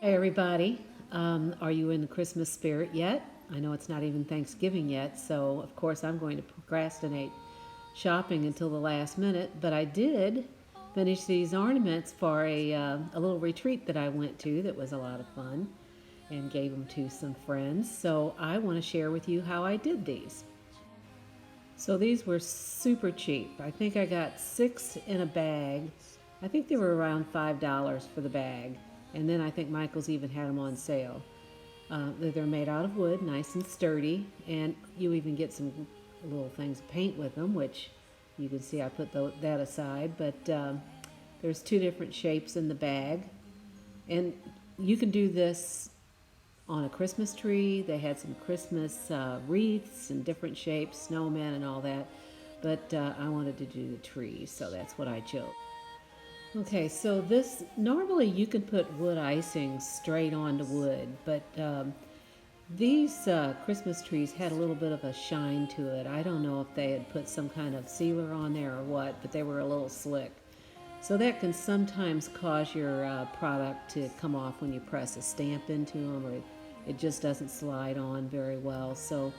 Hey everybody, are you in the Christmas spirit yet? I know it's not even Thanksgiving yet, so of course I'm going to procrastinate shopping until the last minute, but I did finish these ornaments for a little retreat that I went to that was a lot of fun and gave them to some friends. So I want to share with you how I did these. So these were super cheap. I think I got 6 in a bag. I think they were around $5 for the bag. And then I think Michael's even had them on sale. They're made out of wood, nice and sturdy, and you even get some little things to paint with them, which you can see I put that aside. But there's 2 different shapes in the bag, and you can do this on a Christmas tree. They had some Christmas wreaths and different shapes, snowmen and all that. But I wanted to do the tree, so that's what I chose. Okay, so this normally you can put wood icing straight onto wood, but these Christmas trees had a little bit of a shine to it. I don't know if they had put some kind of sealer on there or what, but they were a little slick. So that can sometimes cause your product to come off when you press a stamp into them, or it just doesn't slide on very well. So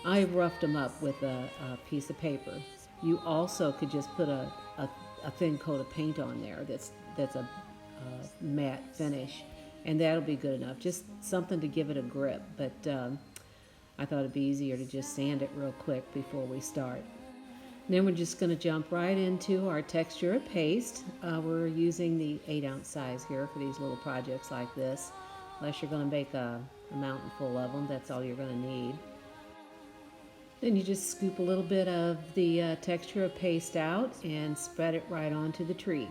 I roughed them up with a piece of paper. You also could just put a thin coat of paint on there that's a matte finish, and that'll be good enough. Just something to give it a grip, but I thought it'd be easier to just sand it real quick before we start. And then we're just going to jump right into our texture of paste. We're using the 8-ounce size here for these little projects like this. Unless you're going to make a mountain full of them, that's all you're going to need. Then you just scoop a little bit of the texture of paste out and spread it right onto the tree.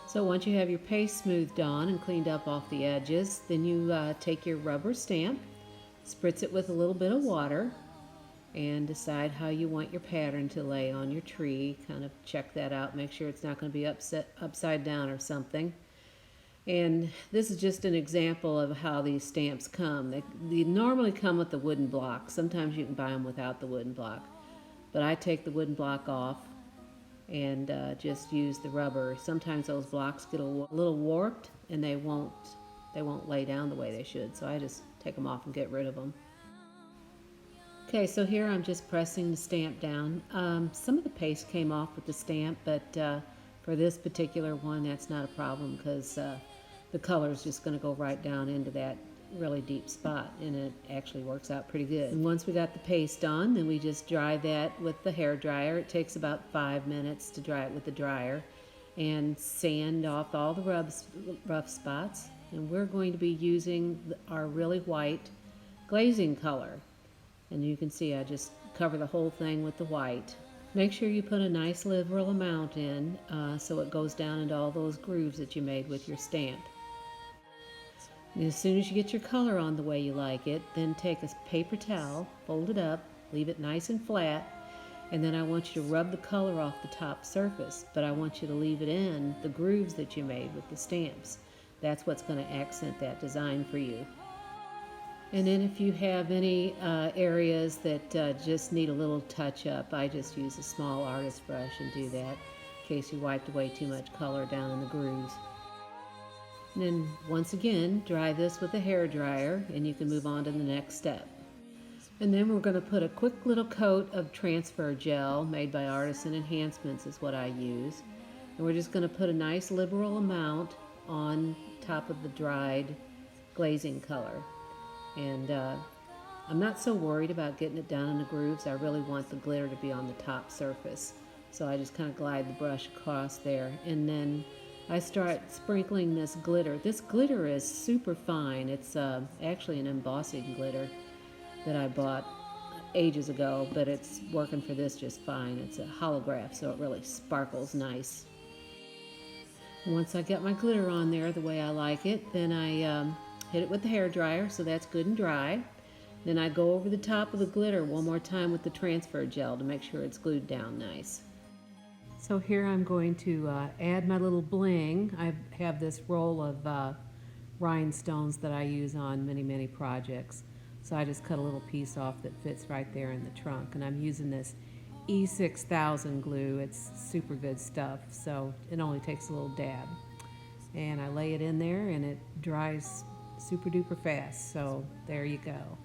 So once you have your paste smoothed on and cleaned up off the edges, then you take your rubber stamp, spritz it with a little bit of water, and decide how you want your pattern to lay on your tree. Kind of check that out, make sure it's not going to be upside down or something. And this is just an example of how these stamps come. They normally come with the wooden block. Sometimes you can buy them without the wooden block. But I take the wooden block off and just use the rubber. Sometimes those blocks get a little warped and they won't lay down the way they should. So I just take them off and get rid of them. Okay, so here I'm just pressing the stamp down. Some of the paste came off with the stamp, but for this particular one, that's not a problem because the color is just going to go right down into that really deep spot, and it actually works out pretty good. And once we got the paste on, then we just dry that with the hair dryer. It takes about 5 minutes to dry it with the dryer, and sand off all the rough spots. And we're going to be using our really white glazing color. And you can see I just cover the whole thing with the white. Make sure you put a nice liberal amount in so it goes down into all those grooves that you made with your stamp. And as soon as you get your color on the way you like it, then take a paper towel, fold it up, leave it nice and flat, and then I want you to rub the color off the top surface, but I want you to leave it in the grooves that you made with the stamps. That's what's going to accent that design for you. And then if you have any areas that just need a little touch up, I just use a small artist brush and do that in case you wiped away too much color down in the grooves. And then once again, dry this with a hair dryer and you can move on to the next step. And then we're going to put a quick little coat of transfer gel made by Artisan Enhancements is what I use. And we're just going to put a nice liberal amount on top of the dried glazing color. And I'm not so worried about getting it down in the grooves. I really want the glitter to be on the top surface. So I just kind of glide the brush across there. And then I start sprinkling this glitter. This glitter is super fine. It's actually an embossing glitter that I bought ages ago, but it's working for this just fine. It's a holograph, so it really sparkles nice. Once I get my glitter on there the way I like it, then I hit it with the hair dryer, so that's good and dry. Then I go over the top of the glitter one more time with the transfer gel to make sure it's glued down nice. So here I'm going to add my little bling. I have this roll of rhinestones that I use on many projects. So I just cut a little piece off that fits right there in the trunk. And I'm using this E6000 glue. It's super good stuff, so it only takes a little dab. And I lay it in there and it dries super duper fast. So there you go.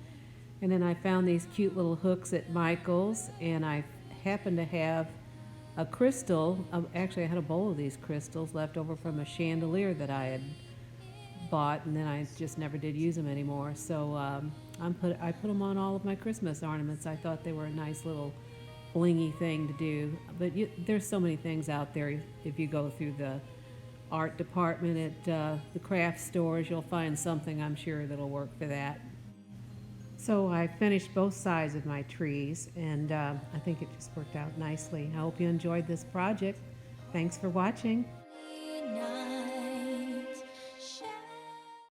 And then I found these cute little hooks at Michael's, and I happened to have a crystal. Actually, I had a bowl of these crystals left over from a chandelier that I had bought, and then I just never did use them anymore. So I put them on all of my Christmas ornaments. I thought they were a nice little blingy thing to do. But there's so many things out there. If you go through the art department at the craft stores, you'll find something, I'm sure, that'll work for that. So I finished both sides of my trees, and I think it just worked out nicely. I hope you enjoyed this project. Thanks for watching.